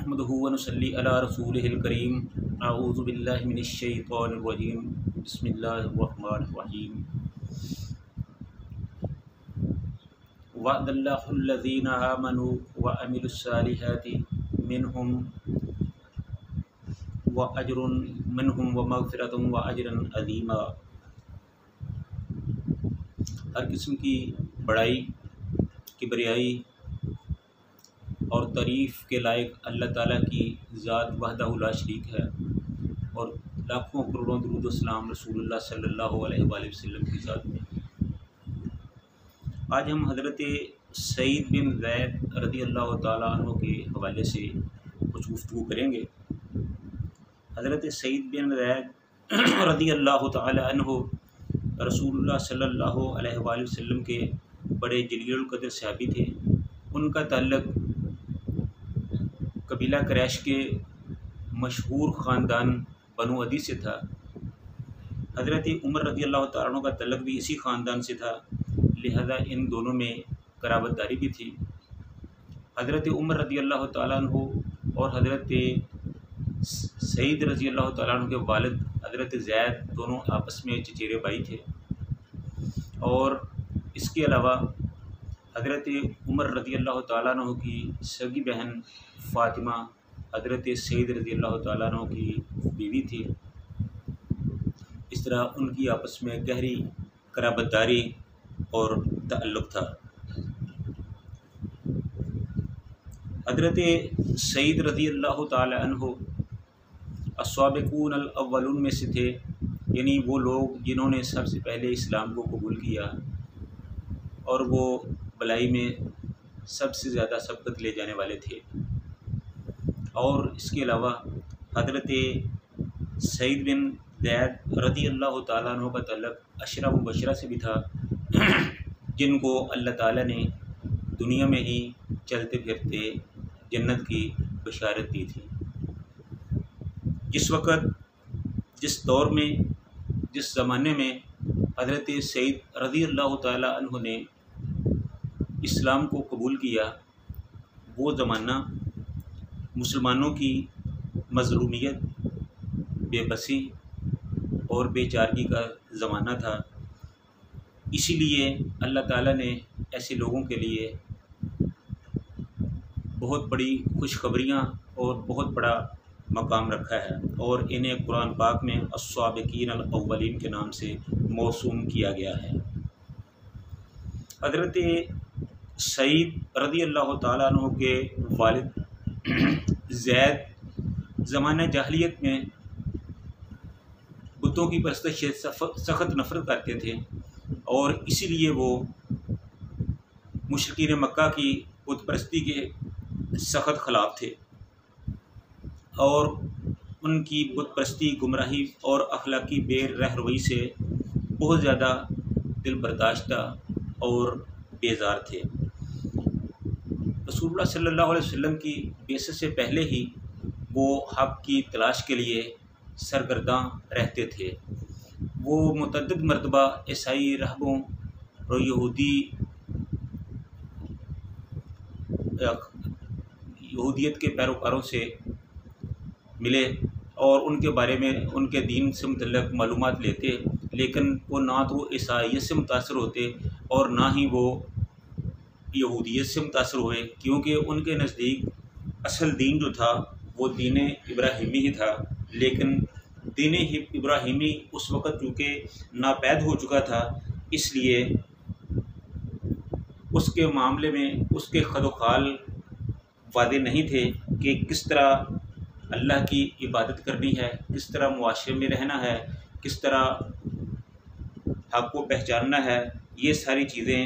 नहमदुहु व नुसल्ली अला रसूलिहिल करीम। अऊज़ु बिल्लाहि मिनश शैतानिर रजीम। बिस्मिल्लाहिर रहमानिर रहीम। वअदल्लाहुल लज़ीना आमनु व अमिलुस सालिहाति मिनहुम व मग़फ़िरतुन व अजरन अज़ीमा। हर किस्म की बड़ाई, किबरियाई और तारीफ़ के लायक अल्लाह ताला की ज़ात वहदहु ला शरीक है और लाखों करोड़ों दुरूद व सलाम रसूलुल्लाह सल्लल्लाहु अलैहि वसल्लम की ज़ात में। आज हम हज़रत सईद बिन ज़ैद रज़ी अल्लाह ताला अन्हु के हवाले से कुछ गुफ्तगू करेंगे। हज़रत सईद बिन ज़ैद रज़ी अल्लाह ताला अन्हु रसूलुल्लाह सल्लल्लाहु अलैहि वसल्लम के बड़े जलील क़द्र सहाबी थे। उनका ताल्लुक़ कबीला कुरैश के मशहूर ख़ानदान बनु अदी से था। हज़रत उमर रज़ी अल्लाह तआला अन्हु का ताल्लुक़ भी इसी ख़ानदान से था, लिहाजा इन दोनों में क़राबतदारी भी थी। हज़रत उमर रज़ी अल्लाह तआला अन्हु और हज़रत सईद रज़ी अल्लाह तआला अन्हु के वालिद हज़रत ज़ैद दोनों आपस में चचेरे भाई थे। और इसके अलावा हज़रत उमर रज़ी अल्लाह तआला अन्हु की सगी बहन फ़ातिमा हज़रत सईद रज़ी अल्लाह तआला अन्हु की बीवी थी। इस तरह उनकी आपस में गहरी क़राबतदारी और ताल्लुक़ था। हज़रत सईद रज़ी अल्लाह तआला अन्हु अस्साबिक़ून अल अव्वलून में से थे, यानी वो लोग जिन्होंने सबसे पहले इस्लाम को कबूल किया और वो भलाई में सबसे ज़्यादा सबक़त ले जाने वाले थे। और इसके अलावा हज़रत सईद बिन ज़ैद रज़ी अल्लाह तआला अन्हु का ताल्लुक़ अशरा मुबशरा से भी था, जिनको अल्लाह ताला ने दुनिया में ही चलते फिरते जन्नत की बशारत दी थी। जिस वक़्त, जिस दौर में, जिस ज़माने में हज़रत सईद रज़ी अल्लाह तआला अन्हु ने इस्लाम को कबूल किया, वो ज़माना मुसलमानों की मज़लूमियत, बेबसी और बेचारगी का ज़माना था। इसीलिए अल्लाह ताला ने ऐसे लोगों के लिए बहुत बड़ी खुशखबरियाँ और बहुत बड़ा मकाम रखा है और इन्हें कुरान पाक में अस्साबिकीन अल अव्वलीन के नाम से मौसूम किया गया है। हज़रत सईद रज़ी अल्लाह तआला अन्हु के वालिद ज़ैद ज़माने जाहिलियत में बुतों की परस्तिश से सख़त नफ़रत करते थे और इसीलिए वो मुशरिकीन मक्का की बुत परस्ती के सख़त ख़िलाफ़ थे और उनकी बुत परस्ती, गुमराही और अखलाकी बेरहरवई से बहुत ज़्यादा दिल बर्दाश्ता और बेजार थे। रसूलुल्लाह सल्लल्लाहु अलैहि वसल्लम की बेइज्जत से पहले ही वो हक़ की तलाश के लिए सरगर्दां रहते थे। वो मुतअद्दिद मरतबा ईसाई राहबों और यहूदियत के पैरोकारों से मिले और उनके बारे में, उनके दीन से मुतल्लिक़ मालूमात लेते, लेकिन वो ना तो ईसाईयत से मुतासर होते और ना ही वो यहूदियत से मुतासर हुए, क्योंकि उनके नज़दीक असल दीन जो था वो दीन इब्राहिमी ही था। लेकिन दीन इब्राहिमी उस वक़्त चूँकि नापैद हो चुका था, इसलिए उसके मामले में उसके खदोखाल वादे नहीं थे कि किस तरह अल्लाह की इबादत करनी है, किस तरह मुआशरे में रहना है, किस तरह हक़ को पहचानना है। ये सारी चीज़ें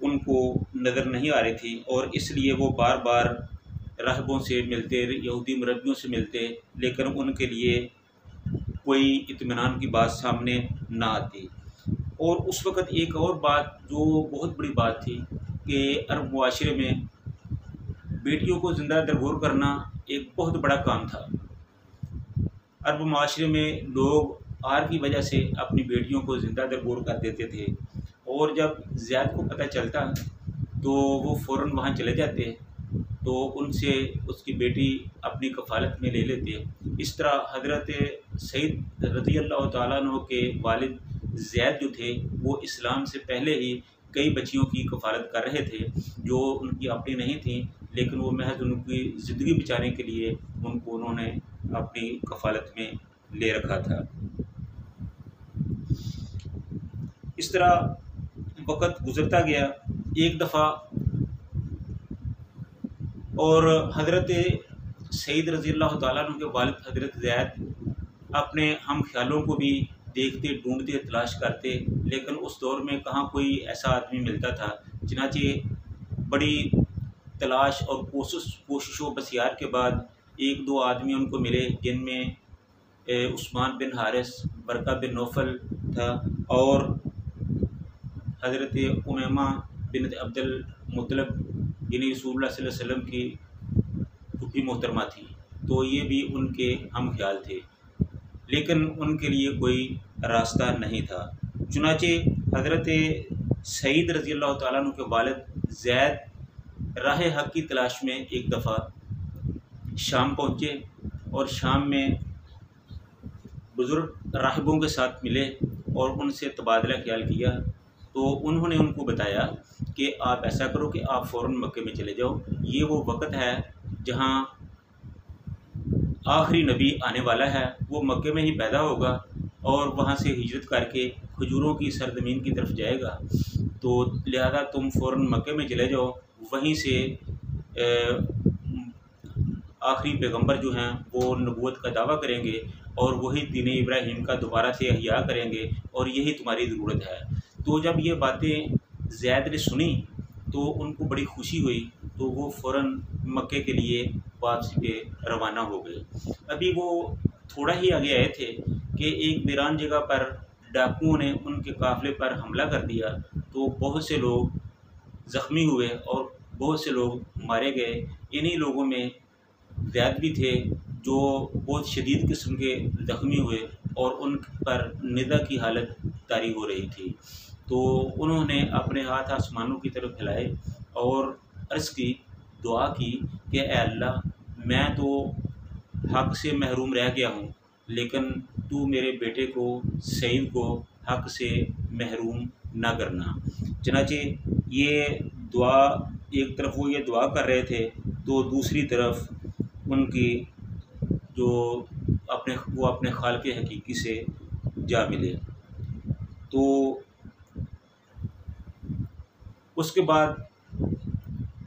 उनको नज़र नहीं आ रही थी और इसलिए वो बार बार राहबों से मिलते, यहूदी मुरब्बियों से मिलते, लेकिन उनके लिए कोई इत्मीनान की बात सामने ना आती। और उस वक़्त एक और बात जो बहुत बड़ी बात थी कि अरब मुआशरे में बेटियों को ज़िंदा दरगोर करना एक बहुत बड़ा काम था। अरब मुआशरे में लोग आर की वजह से अपनी बेटियों को ज़िंदा दरगोर कर देते थे और जब ज़ैद को पता चलता तो वो फ़ौरन वहाँ चले जाते तो उनसे उसकी बेटी अपनी कफ़ालत में ले लेते। इस तरह हज़रत सईद रज़ी अल्लाह तआला अन्हु के वालिद ज़ैद जो थे वो इस्लाम से पहले ही कई बच्चियों की कफ़ालत कर रहे थे जो उनकी अपनी नहीं थी, लेकिन वो महज उनकी ज़िंदगी बचाने के लिए उन्होंने अपनी कफ़ालत में ले रखा था। इस तरह वक़्त गुज़रता गया। एक दफ़ा और हज़रत सईद रज़ी अल्लाह तआला अन्हु के वालिद हज़रत ज़ैद अपने हम ख्यालों को भी देखते, ढूंढते, तलाश करते, लेकिन उस दौर में कहाँ कोई ऐसा आदमी मिलता था। चनाचे बड़ी तलाश और कोशिश व बसियार के बाद एक दो आदमी उनको मिले, जिनमें उस्मान बिन हारिस, बरका बिन नौफल था और हज़रत उमैमा बिन अब्दुल मुत्तलब यानी रसूलुल्लाह सल्लल्लाहु अलैहि वसल्लम की फूफी मोहतरमा थी। तो ये भी उनके हम ख्याल थे, लेकिन उनके लिए कोई रास्ता नहीं था। चुनाचे हज़रत सईद रज़ी अल्लाह तआला अन्हु के वालिद ज़ैद राह हक़ की तलाश में एक दफ़ा शाम पहुँचे और शाम में बुज़ुर्ग राहिबों के साथ मिले और उनसे तबादला ख्याल किया। तो उन्होंने उनको बताया कि आप ऐसा करो कि आप फ़ौरन मक्के में चले जाओ, ये वो वक़्त है जहाँ आखिरी नबी आने वाला है, वो मक्के में ही पैदा होगा और वहाँ से हिजरत करके खजूरों की सरज़मीन की तरफ जाएगा। तो लिहाजा तुम फ़ौरन मक्के में चले जाओ, वहीं से आखिरी पैगंबर जो हैं वो नबूवत का दावा करेंगे और वही दीन इब्राहीम का दोबारा से इहया करेंगे और यही तुम्हारी ज़रूरत है। तो जब ये बातें ज़ैद ने सुनी तो उनको बड़ी खुशी हुई, तो वो फ़ौरन मक्के के लिए वापसी पे रवाना हो गए। अभी वो थोड़ा ही आगे आए थे कि एक वीरान जगह पर डाकुओं ने उनके काफ़िले पर हमला कर दिया, तो बहुत से लोग ज़ख्मी हुए और बहुत से लोग मारे गए। इन्हीं लोगों में ज़ैद भी थे जो बहुत शदीद किस्म के ज़ख्मी हुए और उन पर निदा की हालत तारी हो रही थी। तो उन्होंने अपने हाथ आसमानों की तरफ फैलाए और अर्ज़ की, दुआ की कि ए अल्लाह, मैं तो हक़ से महरूम रह गया हूँ, लेकिन तू मेरे बेटे को सईद को हक़ से महरूम ना करना। चनाचे ये दुआ, एक तरफ वो ये दुआ कर रहे थे तो दूसरी तरफ उनकी जो अपने खालिक़ हकीकी से जा मिले। तो उसके बाद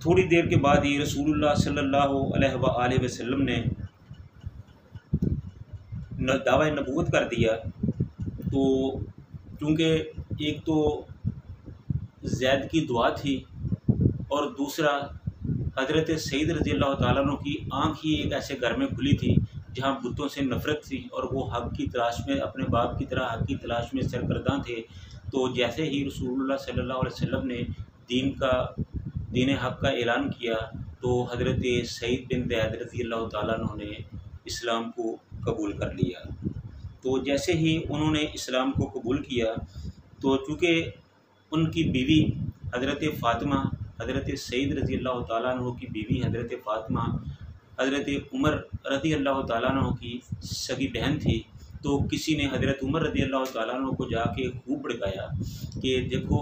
थोड़ी देर के बाद ही रसूलुल्लाह सल्लल्लाहु अलैहि वसल्लम ने दावा नबूवत कर दिया। तो क्योंकि एक तो ज़ैद की दुआ थी और दूसरा हज़रत सईद रज़ी अल्लाह तआला अन्हु की आँख ही एक ऐसे घर में खुली थी जहाँ बुतों से नफ़रत थी और वो हक़ की तलाश में, अपने बाप की तरह हक़ की तलाश में सरगर्दां थे। तो जैसे ही रसूलुल्लाह सल्लल्लाहु अलैहि वसल्लम ने दीन हक़ का ऐलान किया, तो हज़रत सईद बिन ज़ैद रज़ी अल्लाह तआला अन्हु ने इस्लाम को कबूल कर लिया। तो जैसे ही उन्होंने इस्लाम को कबूल किया, तो चूँकि उनकी बीवी हज़रत फ़ातिमा, हज़रत सईद रज़ी अल्लाह तआला अन्हु की बीवी हज़रत फ़ातिमा हज़रत उमर रज़ी अल्लाह तआला अन्हु की सगी बहन थी। तो किसी ने हज़रत उमर रज़ी अल्लाह तआला अन्हु को जाके खूब भड़काया कि देखो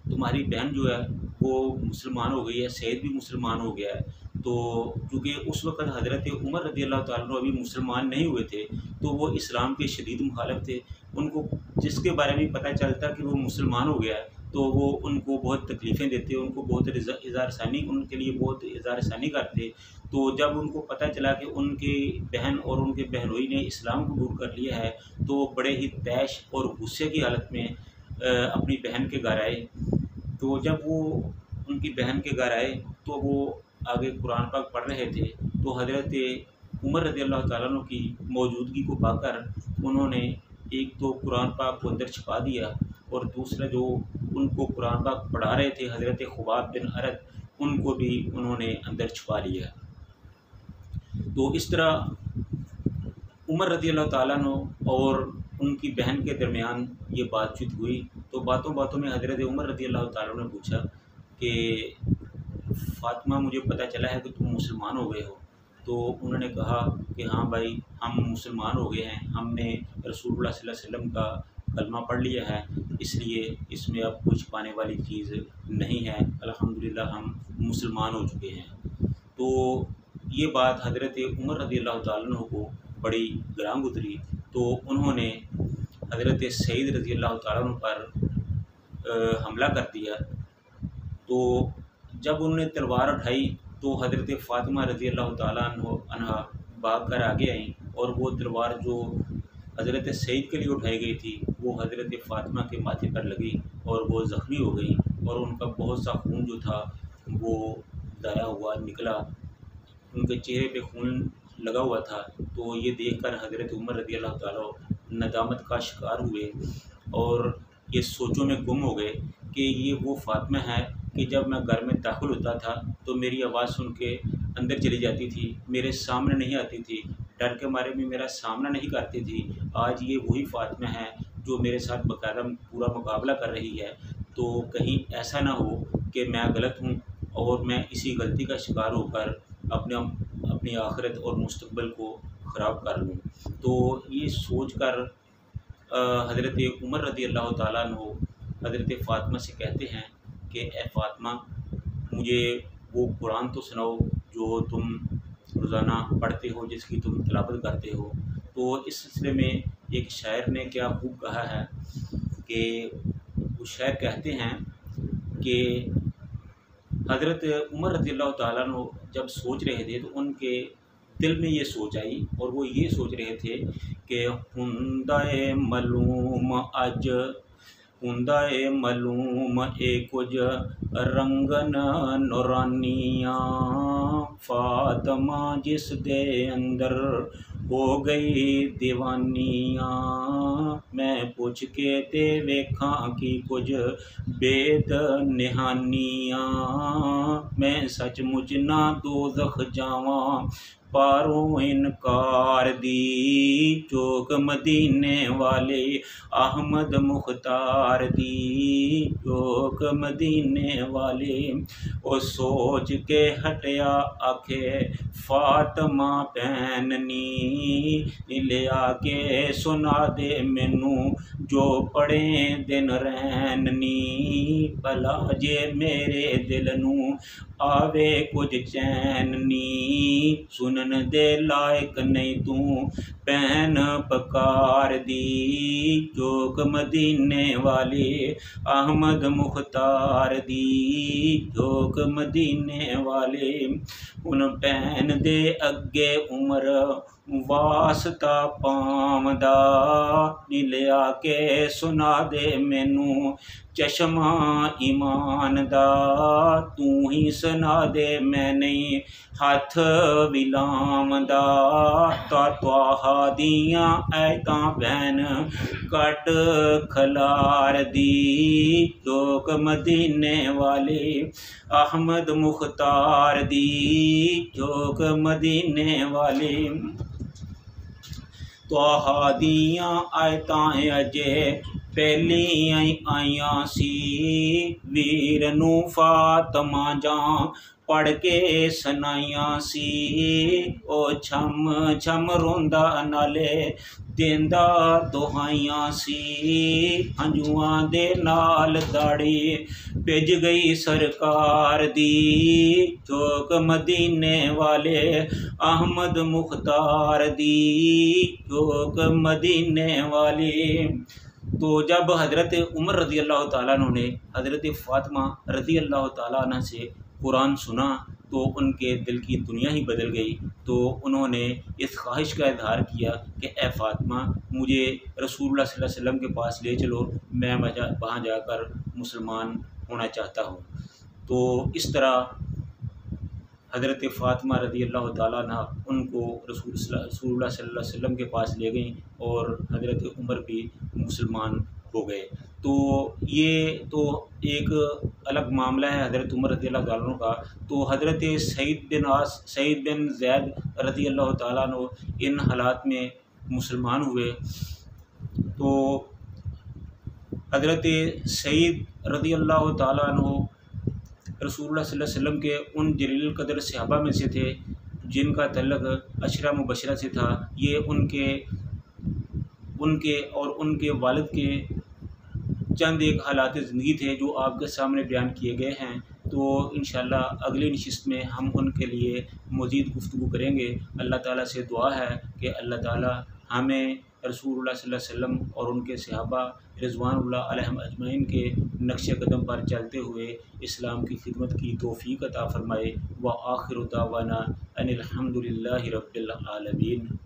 तुम्हारी बहन जो है वो मुसलमान हो गई है, सईद भी मुसलमान हो गया है। तो क्योंकि उस वक़्त हज़रत उमर रज़ी अल्लाह तआला अन्हु अभी मुसलमान नहीं हुए थे, तो वो इस्लाम के शदीद मुखालिफ थे। उनको जिसके बारे में पता चलता कि वो मुसलमान हो गया है, तो वो उनको बहुत तकलीफ़ें देते, उनको बहुत इज़हार-सानी, उनके लिए बहुत इज़हार-सानी करते। तो जब उनको पता चला कि उनकी बहन और उनके बहनोई ने इस्लाम कबूल कर लिया है, तो बड़े ही तैश और गुस्से की हालत में अपनी बहन के घर आए। तो जब वो उनकी बहन के घर आए तो वो आगे कुरान पाक पढ़ रहे थे, तो हज़रत उमर रज़ी अल्लाह तआला अन्हु की मौजूदगी को पाकर उन्होंने एक तो कुरान पाक को अंदर छिपा दिया और दूसरा जो उनको कुरान पाक पढ़ा रहे थे हज़रत खुबाब बिन अरद, उनको भी उन्होंने अंदर छुपा लिया। तो इस तरह उमर रज़ी अल्लाह तआला अन्हु और उनकी बहन के दरमियान ये बातचीत हुई। तो बातों बातों में हज़रत उमर रज़ी अल्लाह तआला अन्हु ने पूछा कि फ़ातिमा मुझे पता चला है कि तुम मुसलमान हो गए हो। तो उन्होंने कहा कि हाँ भाई, हम मुसलमान हो गए हैं, हमने रसूलुल्लाह सल्लल्लाहु अलैहि वसल्लम का कलमा पढ़ लिया है, इसलिए इसमें अब कुछ पाने वाली चीज़ नहीं है, अल्हम्दुलिल्लाह हम मुसलमान हो चुके हैं। तो ये बात हज़रत उमर रज़ियल्लाहु ताला अन्हु को बड़ी ग्राम गुज़री। तो उन्होंने हज़रत सईद रज़ियल्लाहु ताला अन्हु पर हमला कर दिया। तो जब उन्होंने तलवार उठाई तो हज़रत फ़ातिमा रज़ियल्लाहु ताला अन्हा भाग कर आगे आईं और वो तलवार जो हज़रत सईद के लिए उठाई गई थी वो हज़रत फ़ातिमा के माथे पर लगी और वो ज़ख्मी हो गई और उनका बहुत सा खून जो था वो ज़ाया हुआ निकला, उनके चेहरे पे खून लगा हुआ था। तो ये देखकर हज़रत उमर रज़ियल्लाहु ताला नदामत का शिकार हुए और ये सोचों में गुम हो गए कि ये वो फ़ातिमा है कि जब मैं घर में दाखिल होता था तो मेरी आवाज़ सुन के अंदर चली जाती थी, मेरे सामने नहीं आती थी, डर के मारे में मेरा सामना नहीं करती थी। आज ये वही फ़ातिमा है जो मेरे साथ बाकायदा पूरा मुकाबला कर रही है। तो कहीं ऐसा ना हो कि मैं गलत हूँ और मैं इसी गलती का शिकार होकर अपनी आखिरत और मुस्तकबिल को ख़राब कर लूँ। तो ये सोच कर हज़रत उमर रज़ियल्लाहु ताला अन्हु हज़रत फ़ातिमा से कहते हैं कि ए फ़ातिमा, मुझे वो कुरान तो सुनाओ जो तुम रोज़ाना पढ़ते हो, जिसकी तुम तिलावत करते हो। तो इस सिलसिले में एक शायर ने क्या खूब कहा है कि वो शायर कहते हैं कि हज़रत उमर रज़ियल्लाहु ताला अन्हु जब सोच रहे थे तो उनके दिल में ये सोच आई और वो ये सोच रहे थे कि हुंदाए मलूम अज, हुंदाए मलूम ए कुछ रंगन नूरानियाँ, फ़ातिमा जिस दे अंदर हो गई दीवानियाँ, मैं पुछ के ते वेखां की कुछ बेद निहानियाँ, मैं सचमुच ना दोज़ख जावां पारों इनकार दी, चौक मदीने वाले अहमद मुख्तार दी, चौक मदीने वाले ओ सोच के हटया आखे फ़ातिमा पैननी, ले आके सुना दे मैनू जो पढ़े दिन रैननी, भला जे मेरे दिल नू आवे कुछ चैननी, सुनन दे लायक नहीं तू पैन पकार दी, चौक मदीने वाले अहमद मुख्तार दी, चौक मदीने वाले उन पैन दे अगे उमर वास्ता पावदा, नीले आके सुना दे मैनू चश्मा ईमान दा, तू ही सुना दे मैं नहीं हथ विलामदा, त्वाहा दियां ऐतां भैन कट खलार दी, चौक मदीने वाले अहमद मुख्तार दी, चौक मदीने वाले त्वाहा दियां आयतां अजे पहलियां आईयां सी, वीर नू फ़ातिमा जां पढ़ के सुनाइयां सी, ओ छम छम रोंदा नाले देंदा दुहाइयां सी, हंजुआं दे नाल दाड़ी भिज गई सरकार दी, चौक मदीने वाले अहमद मुख्तार दी, चौक मदीने वाले। तो जब हज़रत उमर रज़ियल्लाहु ताला अन्हु ने हज़रत फ़ातिमा रज़ियल्लाहु ताला अन्हा से कुरान सुना तो उनके दिल की दुनिया ही बदल गई। तो उन्होंने इस ख्वाहिश का इज़हार किया कि ए फ़ातिमा, मुझे रसूलुल्लाह सल्लल्लाहु अलैहि वसल्लम के पास ले चलो, मैं वहाँ जाकर मुसलमान होना चाहता हूँ। तो इस तरह हज़रत फ़ातिमा रज़ियल्लाहु ताला अन्हा उनको रसूलुल्लाह सल्लल्लाहु अलैहि वसल्लम के पास ले गई और हज़रत उमर भी मुसलमान हो गए। तो ये तो एक अलग मामला है हज़रत उमर रज़ियल्लाहु ताला अन्हु का। तो हज़रत सईद बिन ज़ैद रज़ियल्लाहु ताला अन्हु इन हालात में मुसलमान हुए। तो हज़रत सईद रज़ियल्लाहु ताला अन्हु रसूलुल्लाह सल्लल्लाहु अलैहि वसल्लम के उन जलील कदर सहाबा में से थे जिनका तल्लुक़ अशरा मुबशरा से था। ये उनके उनके और उनके वालिद के चंद एक हालात ज़िंदगी थे जो आपके सामने बयान किए गए हैं। तो इंशाअल्लाह अगली नशिस्त में हम उनके लिए मज़ीद गुफ्तगू करेंगे। अल्लाह ताला से दुआ है कि अल्लाह ताला हमें रसूलुल्लाह सल्लल्लाहु अलैहि वसल्लम और उनके सहाबा रिज़वानुल्लाह अलैहिम अजमईन के नक्श कदम पर चलते हुए इस्लाम की खिदमत की तौफ़ीक़ अता फ़रमाए। व आखिरु दावाना अनिल हम्दुलिल्लाहि रब्बिल आलमीन।